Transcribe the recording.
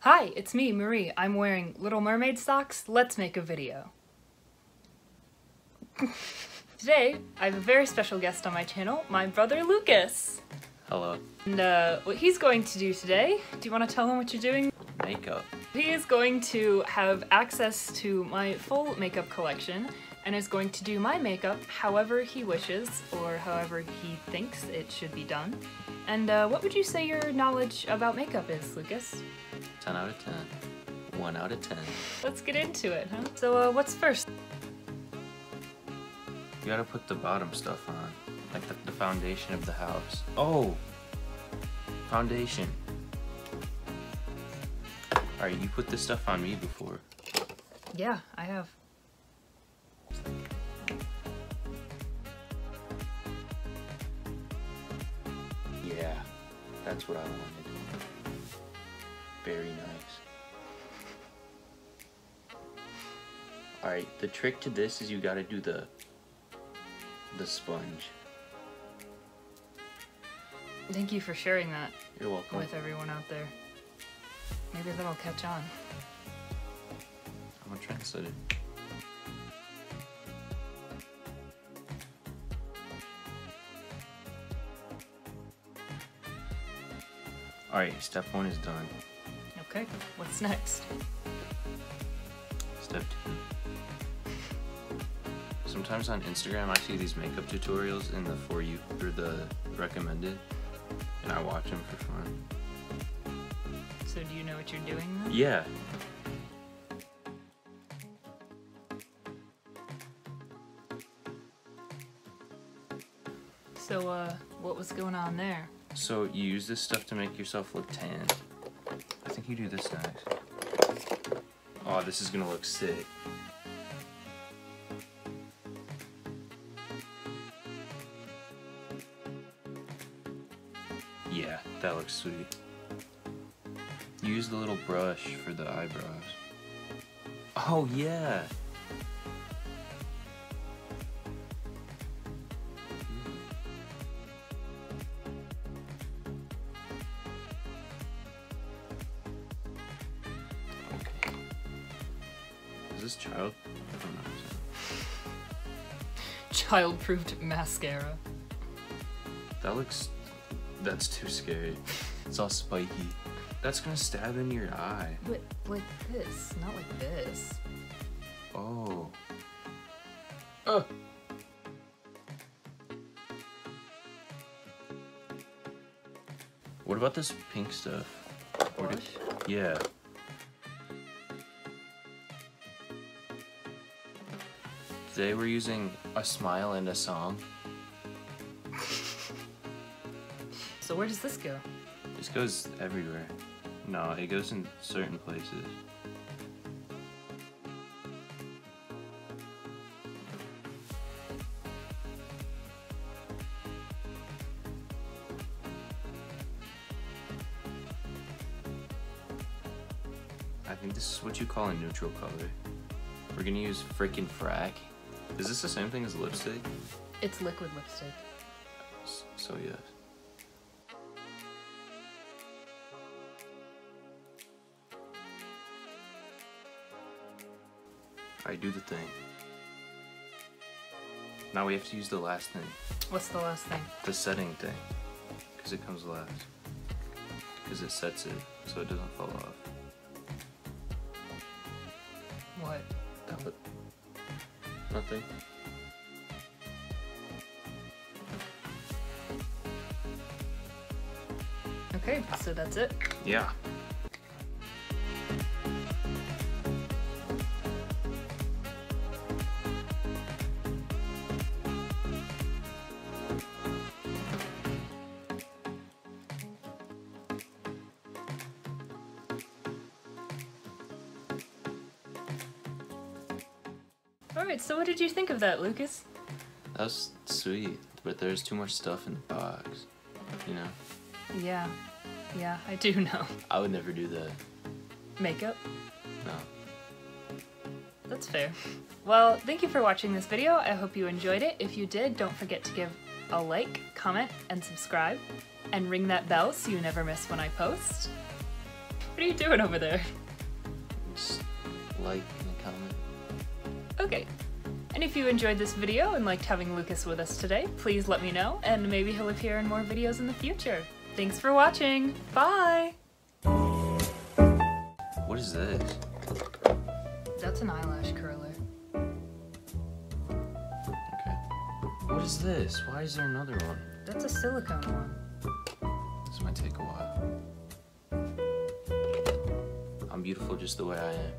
Hi, it's me, Marie. I'm wearing Little Mermaid socks. Let's make a video. Today, I have a very special guest on my channel, my brother Lucas. Hello. And what he's going to do today, do you want to tell him what you're doing? Makeup. He is going to have access to my full makeup collection and is going to do my makeup however he wishes or however he thinks it should be done. And what would you say your knowledge about makeup is, Lucas? 10 out of 10. 1 out of 10. Let's get into it, huh? So what's first? You gotta put the bottom stuff on. Like the foundation of the house. Oh! Foundation. Alright, you put this stuff on me before. Yeah, I have. Yeah, that's what I wanted. Very nice. Alright, the trick to this is you gotta do the sponge. Thank you for sharing that You're welcome. with everyone out there. Maybe that'll catch on. I'm gonna translate it. Alright, step 1 is done. Okay, what's next? Step 2. Sometimes on Instagram I see these makeup tutorials in the For You or the recommended, and I watch them for fun. So do you know what you're doing then? Yeah. So what was going on there? So you use this stuff to make yourself look tan. I think you do this next. Oh, this is gonna look sick. Yeah, that looks sweet. Use the little brush for the eyebrows. Oh yeah! Okay. Is this child? I don't know. Child-proofed mascara. That's too scary. It's all spiky. That's gonna stab in your eye. But like this, not like this. Oh. What about this pink stuff? Blush? Yeah. Today we're using a smile and a song. So where does this go? This goes everywhere. No, it goes in certain places. I think this is what you call a neutral color. We're gonna use frickin' frack. Is this the same thing as lipstick? It's liquid lipstick. So yes. Alright, do the thing. Now we have to use the last thing. What's the last thing? The setting thing. Because it comes last. Because it sets it so it doesn't fall off. What? Nothing. Okay, so that's it. Yeah. Alright, so what did you think of that, Lucas? That was sweet, but there's too much stuff in the box. You know? Yeah, I do know. I would never do that. Makeup? No. That's fair. Well, thank you for watching this video. I hope you enjoyed it. If you did, don't forget to give a like, comment, and subscribe. And ring that bell so you never miss when I post. What What are you doing over there? Just like and comment. Okay. And if you enjoyed this video and liked having Lucas with us today, please let me know, and maybe he'll appear in more videos in the future. Thanks for watching! Bye! What is this? That's an eyelash curler. Okay. What is this? Why is there another one? That's a silicone one. This might take a while. I'm beautiful just the way I am.